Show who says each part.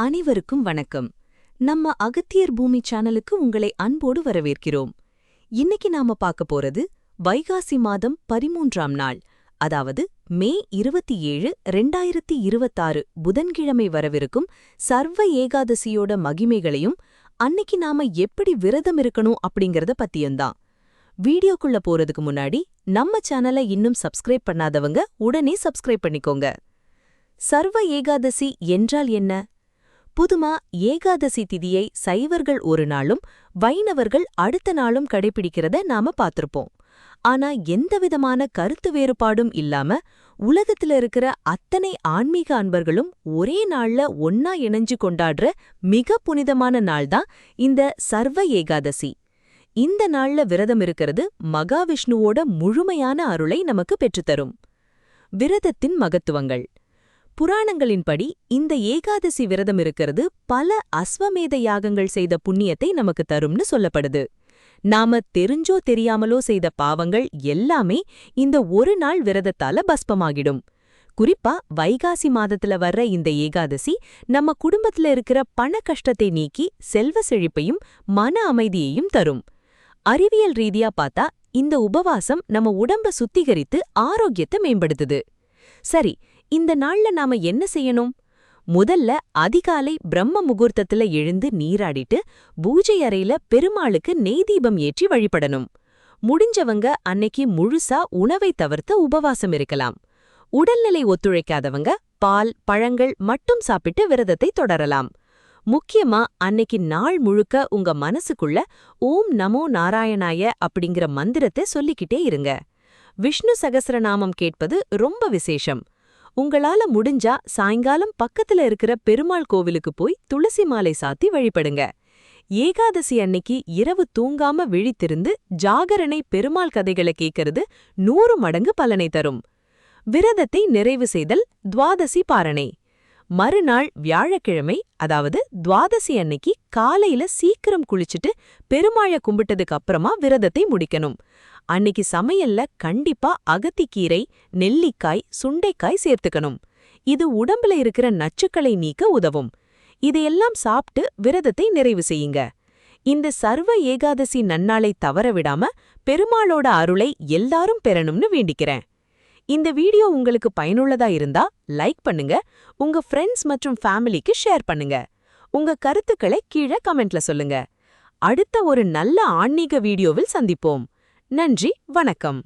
Speaker 1: அனைவருக்கும் வணக்கம். நம்ம அகத்தியர் பூமி சேனலுக்கு உங்களை அன்போடு வரவேற்கிறோம். இன்னைக்கு நாம பார்க்க போறது வைகாசி மாதம் 13ஆம் நாள், அதாவது மே 27, 2026 புதன்கிழமை வரவிருக்கும் சர்வ ஏகாதசியோட மகிமைகளையும் அன்னைக்கு நாம எப்படி விரதம் இருக்கணும் அப்படிங்கறத பத்தியும்தான். வீடியோக்குள்ள போறதுக்கு முன்னாடி நம்ம சேனலை இன்னும் சப்ஸ்கிரைப் பண்ணாதவங்க உடனே சப்ஸ்கிரைப் பண்ணிக்கோங்க. சர்வ ஏகாதசி என்றால் என்ன? புதுமா ஏகாதசி திதியை சைவர்கள் ஒரு நாளும் வைணவர்கள் அடுத்த நாளும் கடைபிடிக்கிறத நாம பார்த்திருப்போம். ஆனா எந்தவிதமான கருத்து வேறுபாடும் இல்லாம உலகத்துல இருக்கிற அத்தனை ஆன்மீக அன்பர்களும் ஒரே நாள்ல ஒன்னா இணைஞ்சு கொண்டாடுற மிக புனிதமான நாள்தான் இந்த சர்வ ஏகாதசி. இந்த நாள்ல விரதம் இருக்கிறது மகாவிஷ்ணுவோட முழுமையான அருளை நமக்கு பெற்றுத்தரும். விரதத்தின் மகத்துவங்கள். புராணங்களின்படி இந்த ஏகாதசி விரதம் இருக்கிறது பல அஸ்வமேத யாகங்கள் செய்த புண்ணியத்தை நமக்கு தரும்னு சொல்லப்படுது. நாம தெரிஞ்சோ தெரியாமலோ செய்த பாவங்கள் எல்லாமே இந்த ஒரு நாள் விரதத்தால பஸ்பமாகிடும். குறிப்பா வைகாசி மாதத்துல வர்ற இந்த ஏகாதசி நம்ம குடும்பத்துல இருக்கிற பண கஷ்டத்தை நீக்கி செல்வ செழிப்பையும் மன அமைதியையும் தரும். அறிவியல் ரீதியா பார்த்தா இந்த உபவாசம் நம்ம உடம்ப சுத்திகரித்து ஆரோக்கியத்தை மேம்படுத்துது. சரி, இந்த நாள்ல நாம என்ன செய்யணும்? முதல்ல அதிகாலை பிரம்ம முகூர்த்தத்துல எழுந்து நீராடிட்டு பூஜை அறையில பெருமாளுக்கு நெய் தீபம் ஏற்றி வழிபடணும். முடிஞ்சவங்க அன்னைக்கு முழுசா உணவை தவிர்த்து உபவாசம் இருக்கலாம். உடல்நிலை ஒத்துழைக்காதவங்க பால், பழங்கள் மட்டும் சாப்பிட்டு விரதத்தை தொடரலாம். முக்கியமா அன்னைக்கு நாள் முழுக்க உங்க மனசுக்குள்ள ஓம் நமோ நாராயணாய அப்படிங்கிற மந்திரத்தை சொல்லிக்கிட்டே இருங்க. விஷ்ணு சகஸ்ரநாமம் கேட்பது ரொம்ப விசேஷம். உங்களால முடிஞ்சா சாயங்காலம் பக்கத்துல இருக்கிற பெருமாள் கோவிலுக்கு போய் துளசி மாலை சாத்தி வழிபடுங்க. ஏகாதசி அன்னைக்கு இரவு தூங்காம விழித்திருந்து ஜாகரணை பெருமாள் கதைகளை கேட்கறது 100 மடங்கு பலனை தரும். விரதத்தை நிறைவு செய்தல் துவாதசி பாரணை. மறுநாள் வியாழக்கிழமை, அதாவது துவாதசி அன்னைக்கு காலையில சீக்கிரம் குளிச்சுட்டு பெருமாளை கும்பிட்டதுக்கு அப்புறமா விரதத்தை முடிக்கணும். அன்னைக்கு சமையல்ல கண்டிப்பா அகத்திக்கீரை, நெல்லிக்காய், சுண்டைக்காய் சேர்த்துக்கணும். இது உடம்புல இருக்கிற நச்சுக்களை நீக்க உதவும். இதையெல்லாம் சாப்பிட்டு விரதத்தை நிறைவு செய்யுங்க. இந்த சர்வ ஏகாதசி நன்னாளை தவறவிடாம பெருமாளோட அருளை எல்லாரும் பெறணும்னு வேண்டிக்கிறேன். இந்த வீடியோ உங்களுக்கு பயனுள்ளதா இருந்தா லைக் பண்ணுங்க, உங்க ஃப்ரெண்ட்ஸ் மற்றும் ஃபேமிலிக்கு ஷேர் பண்ணுங்க. உங்க கருத்துக்களை கீழே கமெண்ட்ல சொல்லுங்க. அடுத்த ஒரு நல்ல ஆன்மீக வீடியோவில் சந்திப்போம். நன்றி, வணக்கம்.